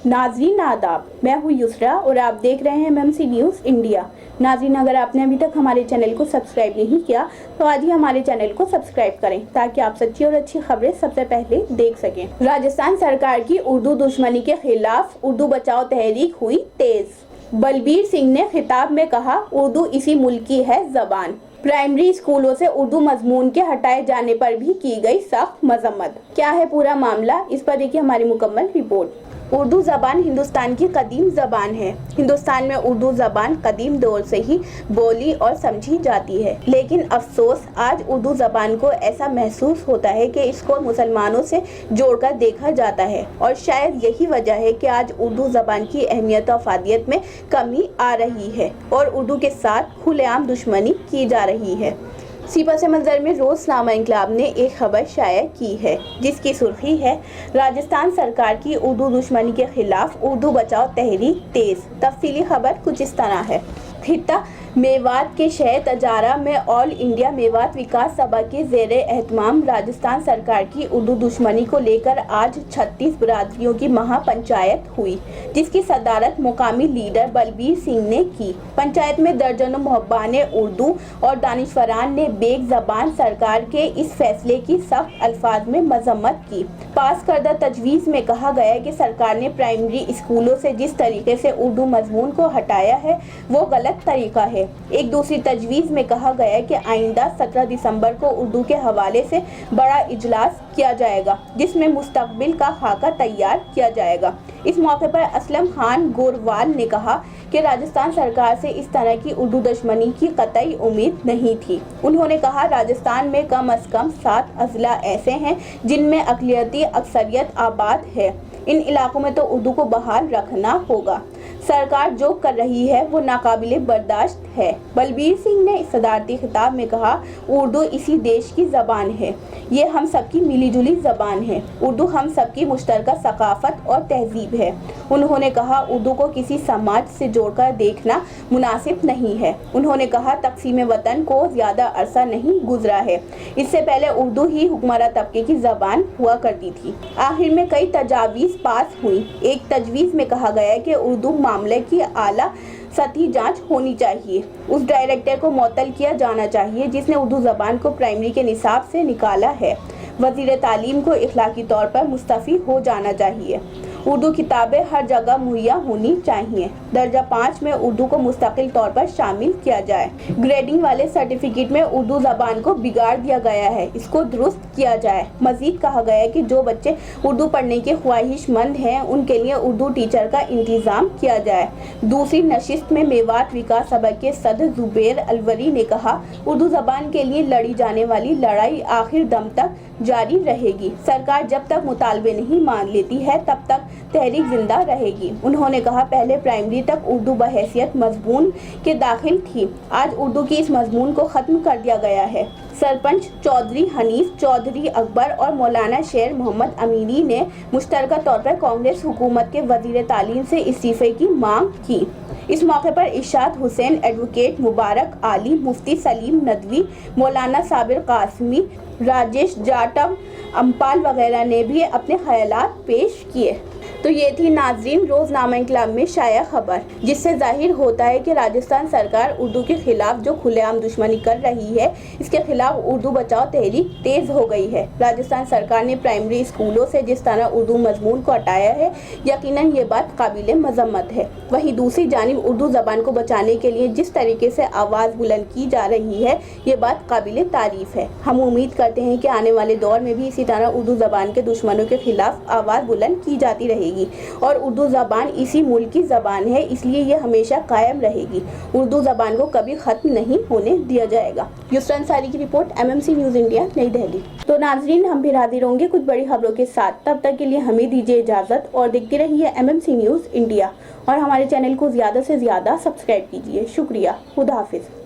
नाज़रीन आदाब, मैं हूँ युसरा और आप देख रहे हैं एमएमसी न्यूज़ इंडिया। नाज़रीन, अगर आपने अभी तक हमारे चैनल को सब्सक्राइब नहीं किया तो आज ही हमारे चैनल को सब्सक्राइब करें ताकि आप सच्ची और अच्छी खबरें सबसे पहले देख सकें। राजस्थान सरकार की उर्दू दुश्मनी के खिलाफ उर्दू बचाओ तहरीक हुई तेज। बलबीर सिंह ने खिताब में कहा, उर्दू इसी मुल्क की है ज़बान। प्राइमरी स्कूलों से उर्दू मजमून के हटाए जाने पर भी की गई सख्त मजम्मत। क्या है पूरा मामला, इस पर देखिए हमारी मुकम्मल रिपोर्ट। उर्दू ज़बान हिंदुस्तान की कदीम ज़बान है। हिंदुस्तान में उर्दू ज़बान कदीम दौर से ही बोली और समझी जाती है, लेकिन अफसोस आज उर्दू ज़बान को ऐसा महसूस होता है कि इसको मुसलमानों से जोड़कर देखा जाता है और शायद यही वजह है कि आज उर्दू ज़बान की अहमियत और अफादियत में कमी आ रही है और उर्दू के साथ खुलेआम दुश्मनी की जा रही है। इसी पस मंज़र में रोज़नामा इंकलाब ने एक खबर शाया की है जिसकी सुर्खी है, राजस्थान सरकार की उर्दू दुश्मनी के खिलाफ उर्दू बचाओ तहरीक तेज। तफसीली खबर कुछ इस तरह है। खित्ता मेवात के शहर तजारा में ऑल इंडिया मेवात विकास सभा के ज़ेरे एहतमाम राजस्थान सरकार की उर्दू दुश्मनी को लेकर आज 36 बिरादरियों की महापंचायत हुई, जिसकी सदारत मुकामी लीडर बलबीर सिंह ने की। पंचायत में दर्जनों मुहब्बान उर्दू और दानिशवरान ने बेग ज़बान सरकार के इस फैसले की सख्त अल्फाज में मजम्मत की। पास करदा तजवीज़ में कहा गया कि सरकार ने प्राइमरी स्कूलों से जिस तरीके से उर्दू मजमून को हटाया है वो गलत तरीका है। एक दूसरी तजवीज़ में कहा गया कि आइंदा 17 दिसंबर को उर्दू के हवाले से बड़ा इजलास किया जाएगा जिसमें मुस्तकबिल का खाका तैयार किया जाएगा। इस मौके पर असलम खान गोरवाल ने कहा कि राजस्थान सरकार से इस तरह की उर्दू दुश्मनी की कतई उम्मीद नहीं थी। उन्होंने कहा, राजस्थान में कम से कम 7 अजला ऐसे हैं जिनमें अक़लियती अक्सरियत आबाद है। इन इलाकों में तो उर्दू को बहाल रखना होगा। सरकार जो कर रही है वो नाकाबिले बर्दाश्त है। बलबीर सिंह ने इस सदारती खिताब में कहा, उर्दू इसी देश की ज़बान है, ये हम सबकी मिली जुली ज़बान है। उर्दू हम सबकी मुश्तरका सकाफ़त और तहजीब है। उन्होंने कहा, उर्दू को किसी समाज से जोड़कर देखना मुनासिब नहीं है। उन्होंने कहा, तक़सीम वतन को ज़्यादा अरसा नहीं गुजरा है, इससे पहले उर्दू ही हुक्मरान तबके की ज़बान हुआ करती थी। आखिर में कई तजावीज़ पास हुई। एक तजवीज़ में कहा गया कि उर्दू मामले की आला सतही जांच होनी चाहिए। उस डायरेक्टर को मुअत्तल किया जाना चाहिए जिसने उर्दू ज़बान को प्राइमरी के निसाब से निकाला है। वज़ीर तालीम को इखलाकी तौर पर मुस्तफ़ी हो जाना चाहिए। उर्दू किताबें हर जगह मुहैया होनी चाहिए। दर्जा 5 में उर्दू को मुस्तकिल तौर पर शामिल किया जाए। ग्रेडिंग वाले सर्टिफिकेट में उर्दू ज़बान को बिगाड़ दिया गया है, इसको दुरुस्त किया जाए। मज़ीद कहा गया है कि जो बच्चे उर्दू पढ़ने के ख्वाहिशमंद हैं उनके लिए उर्दू टीचर का इंतज़ाम किया जाए। दूसरी नशिस्त में मेवात विकास सभा के सदर ज़ुबैर अलवरी ने कहा, उर्दू ज़बान के लिए लड़ी जाने वाली लड़ाई आखिर दम तक जारी रहेगी। सरकार जब तक मुतालबे नहीं मान लेती है तब तक तहरीक जिंदा रहेगी। उन्होंने कहा, पहले प्राइमरी तक उर्दू बहैसियत मजमून के दाखिल थी, आज उर्दू की इस मजमून को ख़त्म कर दिया गया है। सरपंच चौधरी हनीफ चौधरी अकबर और मौलाना शेर मोहम्मद अमीनी ने मुश्तरका तौर पर कांग्रेस हुकूमत के वज़ीर तालीम से इस्तीफ़े की मांग की। इस मौके पर इरशाद हुसैन, एडवोकेट मुबारक आली, मुफ्ती सलीम नदवी, मौलाना साबिर कासमी, राजेश जाटव, अम्पाल वगैरह ने भी अपने ख्यालात पेश किए। तो ये थी नाज़रीन रोज़नामा इंकलाब में शाया खबर, जिससे ज़ाहिर होता है कि राजस्थान सरकार उर्दू के खिलाफ जो खुलेआम दुश्मनी कर रही है, इसके खिलाफ उर्दू बचाओ तहरीक तेज़ हो गई है। राजस्थान सरकार ने प्राइमरी स्कूलों से जिस तरह उर्दू मजमून को हटाया है, यकीनन ये बात काबिल मजम्मत है। वहीं दूसरी जानिब उर्दू ज़बान को बचाने के लिए जिस तरीके से आवाज़ बुलंद की जा रही है, ये बात काबिल तारीफ़ है। हम उम्मीद करते हैं कि आने वाले दौर में भी इसी तरह उर्दू ज़बान के दुश्मनों के खिलाफ आवाज़ बुलंद की जाती रहेगी और उर्दू ज़बान इसी मुल्क की ज़बान है, इसलिए ये हमेशा कायम रहेगी। उर्दू ज़बान को कभी ख़त्म नहीं होने दिया जाएगा। युसरा अंसारी की रिपोर्ट, एमएमसी न्यूज़ इंडिया, नई दिल्ली। तो नाज़रीन, हम फिर हाजिर होंगे कुछ बड़ी खबरों के साथ। तब तक के लिए हमें दीजिए इजाज़त और देखते रहिए एमएमसी न्यूज़ इंडिया और हमारे चैनल को ज़्यादा से ज़्यादा सब्सक्राइब कीजिए। शुक्रिया। खुदा हाफिज़।